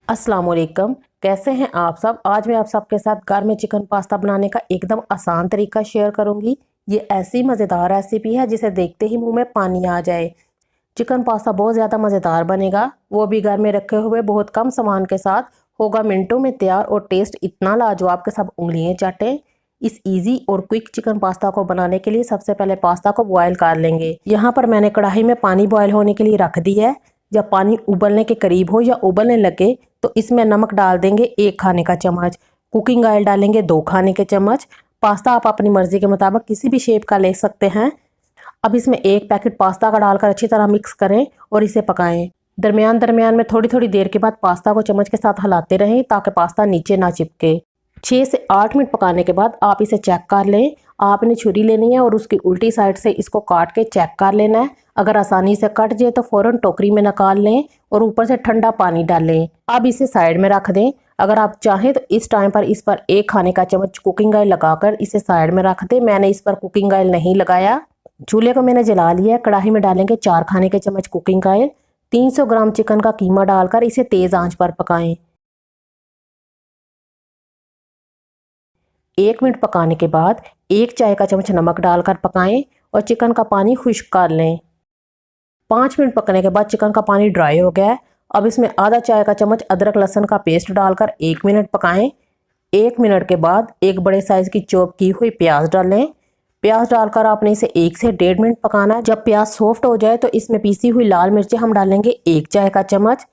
अस्सलाम वालेकुम। कैसे हैं आप सब। आज मैं आप सबके साथ घर में चिकन पास्ता बनाने का एकदम आसान तरीका शेयर करूंगी। ये ऐसी मज़ेदार रेसिपी है जिसे देखते ही मुंह में पानी आ जाए। चिकन पास्ता बहुत ज़्यादा मज़ेदार बनेगा, वो भी घर में रखे हुए बहुत कम सामान के साथ। होगा मिनटों में तैयार और टेस्ट इतना लाजवाब के सब उंगलियां चाटें। इस इजी और क्विक चिकन पास्ता को बनाने के लिए सबसे पहले पास्ता को बॉयल कर लेंगे। यहाँ पर मैंने कढ़ाई में पानी बॉयल होने के लिए रख दिया है। जब पानी उबलने के करीब हो या उबलने लगे तो इसमें नमक डाल देंगे 1 खाने का चम्मच, कुकिंग ऑयल डालेंगे 2 खाने के चम्मच। पास्ता आप अपनी मर्जी के मुताबिक किसी भी शेप का ले सकते हैं। अब इसमें 1 पैकेट पास्ता का डालकर अच्छी तरह मिक्स करें और इसे पकाएं। दरमियान दरमियान में थोड़ी थोड़ी देर के बाद पास्ता को चम्मच के साथ हिलाते रहें ताकि पास्ता नीचे ना चिपके। 6 से 8 मिनट पकाने के बाद आप इसे चेक कर लें। आपने छुरी लेनी है और उसकी उल्टी साइड से इसको काट के चेक कर लेना है। अगर आसानी से कट जाए तो फ़ौरन टोकरी में निकाल लें और ऊपर से ठंडा पानी डालें। अब इसे साइड में रख दें। अगर आप चाहें तो इस टाइम पर इस पर 1 खाने का चम्मच कुकिंग ऑयल लगाकर इसे साइड में रख दें। मैंने इस पर कुकिंग ऑयल नहीं लगाया। चूल्हे को मैंने जला लिया। कढ़ाई में डालेंगे 4 खाने के चम्मच कुकिंग ऑयल। 300 ग्राम चिकन का कीमा डालकर इसे तेज़ आंच पर पकाएं। 1 मिनट पकाने के बाद 1 चाय का चम्मच नमक डालकर पकाएं और चिकन का पानी खुश्क कर लें। 5 मिनट पकने के बाद चिकन का पानी ड्राई हो गया है। अब इसमें आधा चाय का चम्मच अदरक लहसुन का पेस्ट डालकर 1 मिनट पकाएं। 1 मिनट के बाद एक बड़े साइज की चॉप की हुई प्याज डालें। प्याज डालकर आपने इसे 1 से 1.5 मिनट पकाना है। जब प्याज सॉफ्ट हो जाए तो इसमें पीसी हुई लाल मिर्चें हम डालेंगे 1 चाय का चम्मच,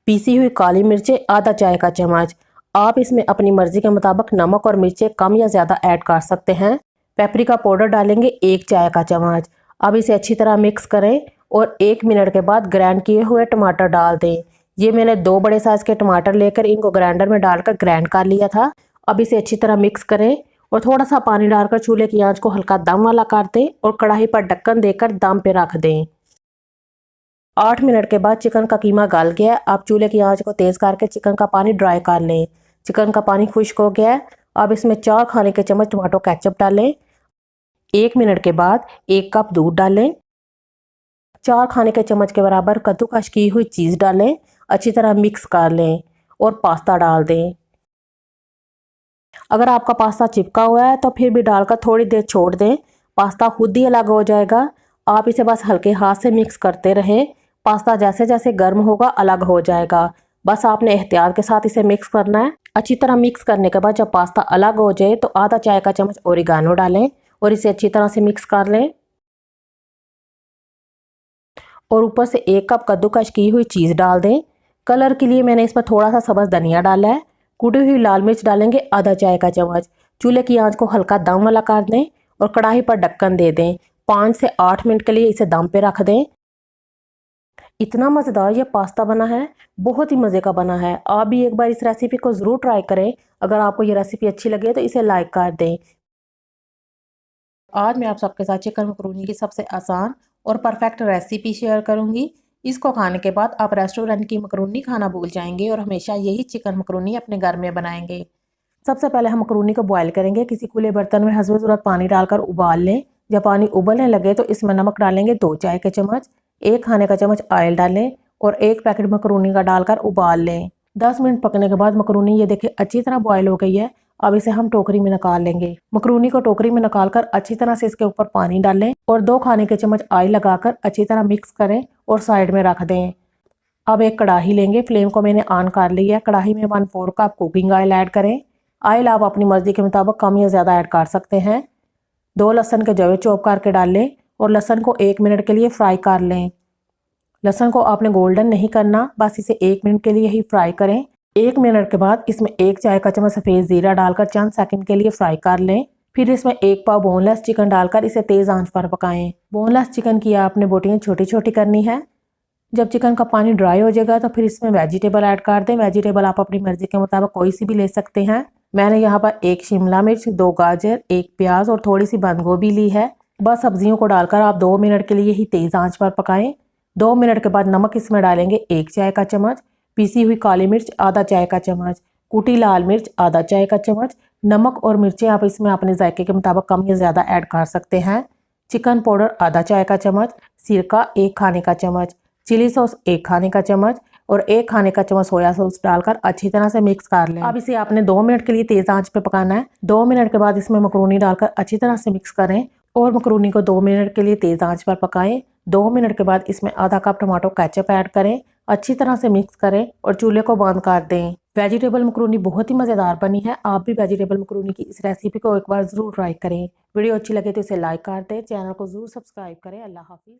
पीसी हुई काली मिर्चें आधा चाय का चम्मच। आप इसमें अपनी मर्जी के मुताबिक नमक और मिर्चें कम या ज़्यादा ऐड कर सकते हैं। पेपरिका पाउडर डालेंगे 1 चाय का चम्मच। अब इसे अच्छी तरह मिक्स करें और 1 मिनट के बाद ग्राइंड किए हुए टमाटर डाल दें। ये मैंने 2 बड़े साइज के टमाटर लेकर इनको ग्राइंडर में डालकर ग्राइंड कर लिया था। अब इसे अच्छी तरह मिक्स करें और थोड़ा सा पानी डालकर चूल्हे की आंच को हल्का दम वाला कर दें और कढ़ाई पर ढक्कन देकर दम पे रख दें। 8 मिनट के बाद चिकन का कीमा गल गया है। आप चूल्हे की आंच को तेज़ करके चिकन का पानी ड्राई कर लें। चिकन का पानी खुश्क हो गया है। अब इसमें 4 खाने के चम्मच टमाटो केचप डालें। 1 मिनट के बाद 1 कप दूध डालें। 4 खाने के चम्मच के बराबर कद्दूकस की हुई चीज़ डालें। अच्छी तरह मिक्स कर लें और पास्ता डाल दें। अगर आपका पास्ता चिपका हुआ है तो फिर भी डालकर थोड़ी देर छोड़ दें, पास्ता खुद ही अलग हो जाएगा। आप इसे बस हल्के हाथ से मिक्स करते रहें। पास्ता जैसे जैसे गर्म होगा अलग हो जाएगा। बस आपने एहतियात के साथ इसे मिक्स करना है। अच्छी तरह मिक्स करने के बाद जब पास्ता अलग हो जाए तो आधा चाय का चम्मच ओरिगानो डालें और इसे अच्छी तरह से मिक्स कर लें और ऊपर से 1 कप कद्दूकस की हुई चीज़ डाल दें। कलर के लिए मैंने इस पर थोड़ा सा सब्ज़ धनिया डाला है। कूटी हुई लाल मिर्च डालेंगे आधा चाय का चम्मच। चूल्हे की आंच को हल्का दम वाला कर दें और कढ़ाई पर ढक्कन दे दें। 5 से 8 मिनट के लिए इसे दम पे रख दें। इतना मज़ेदार ये पास्ता बना है, बहुत ही मज़े का बना है। आप भी एक बार इस रेसिपी को ज़रूर ट्राई करें। अगर आपको ये रेसिपी अच्छी लगे तो इसे लाइक कर दें। आज मैं आप सबके साथ चिकन मकरूनी की सबसे आसान और परफेक्ट रेसिपी शेयर करूंगी। इसको खाने के बाद आप रेस्टोरेंट की मकरूनी खाना भूल जाएंगे और हमेशा यही चिकन मकरूनी अपने घर में बनाएंगे। सबसे पहले हम मकरूनी को बॉयल करेंगे। किसी खुले बर्तन में हस्ब ज़रूरत पानी डालकर उबाल लें। जब पानी उबलने लगे तो इसमें नमक डालेंगे 2 चाय के चम्मच, 1 खाने का चम्मच ऑयल डालें और 1 पैकेट मकरूनी का डालकर उबाल लें। 10 मिनट पकने के बाद मकरूनी ये देखिए अच्छी तरह बॉयल हो गई है। अब इसे हम टोकरी में निकाल लेंगे। मकरूनी को टोकरी में निकालकर अच्छी तरह से इसके ऊपर पानी डालें और 2 खाने के चम्मच ऑयल लगाकर अच्छी तरह मिक्स करें और साइड में रख दें। अब एक कढ़ाई लेंगे। फ्लेम को मैंने ऑन कर लिया है। कढ़ाई में 1/4 कप कुकिंग ऑयल ऐड करें। ऑयल आप अपनी मर्जी के मुताबिक कम या ज़्यादा ऐड कर सकते हैं। 2 लहसुन के जवे चॉप करके डाल लें और लहसुन को 1 मिनट के लिए फ्राई कर लें। लहसुन को आपने गोल्डन नहीं करना, बस इसे 1 मिनट के लिए ही फ्राई करें। 1 मिनट के बाद इसमें 1 चाय का चम्मच सफ़ेद ज़ीरा डालकर चंद सेकंड के लिए फ्राई कर लें। फिर इसमें 1 पाव बोनलेस चिकन डालकर इसे तेज़ आंच पर पकाएं। बोनलेस चिकन की आपने बोटियाँ छोटी छोटी करनी है। जब चिकन का पानी ड्राई हो जाएगा तो फिर इसमें वेजिटेबल ऐड कर दें। वेजिटेबल आप अपनी मर्जी के मुताबिक कोई सी भी ले सकते हैं। मैंने यहाँ पर 1 शिमला मिर्च, 2 गाजर, 1 प्याज और थोड़ी सी बंद गोभी ली है। बस सब्जियों को डालकर आप 2 मिनट के लिए ही तेज़ आंच पर पकाएं। 2 मिनट के बाद नमक इसमें डालेंगे 1 चाय का चम्मच, पीसी हुई काली मिर्च आधा चाय का चम्मच, कुटी लाल मिर्च आधा चाय का चम्मच। नमक और मिर्चें आप इसमें अपने जायके के मुताबिक कम या ज़्यादा ऐड कर सकते हैं। चिकन पाउडर आधा चाय का चम्मच, सिरका 1 खाने का चम्मच, चिली सॉस 1 खाने का चम्मच, और 1 खाने का चम्मच सोया सॉस डालकर अच्छी तरह से मिक्स कर लें। अब इसे आपने 2 मिनट के लिए तेज आंच पे पकाना है। 2 मिनट के बाद इसमें मकरूनी डालकर अच्छी तरह से मिक्स करें और मकरूनी को 2 मिनट के लिए तेज आंच पर पकाएं। 2 मिनट के बाद इसमें आधा कप टमाटो केचप ऐड करें, अच्छी तरह से मिक्स करें और चूल्हे को बंद कर दें। वेजिटेबल मकरूनी बहुत ही मज़ेदार बनी है। आप भी वेजिटेबल मकरूनी की इस रेसिपी को एक बार ज़रूर ट्राई करें। वीडियो अच्छी लगे तो इसे लाइक कर दें, चैनल को ज़रूर सब्सक्राइब करें। अल्लाह हाफिज़।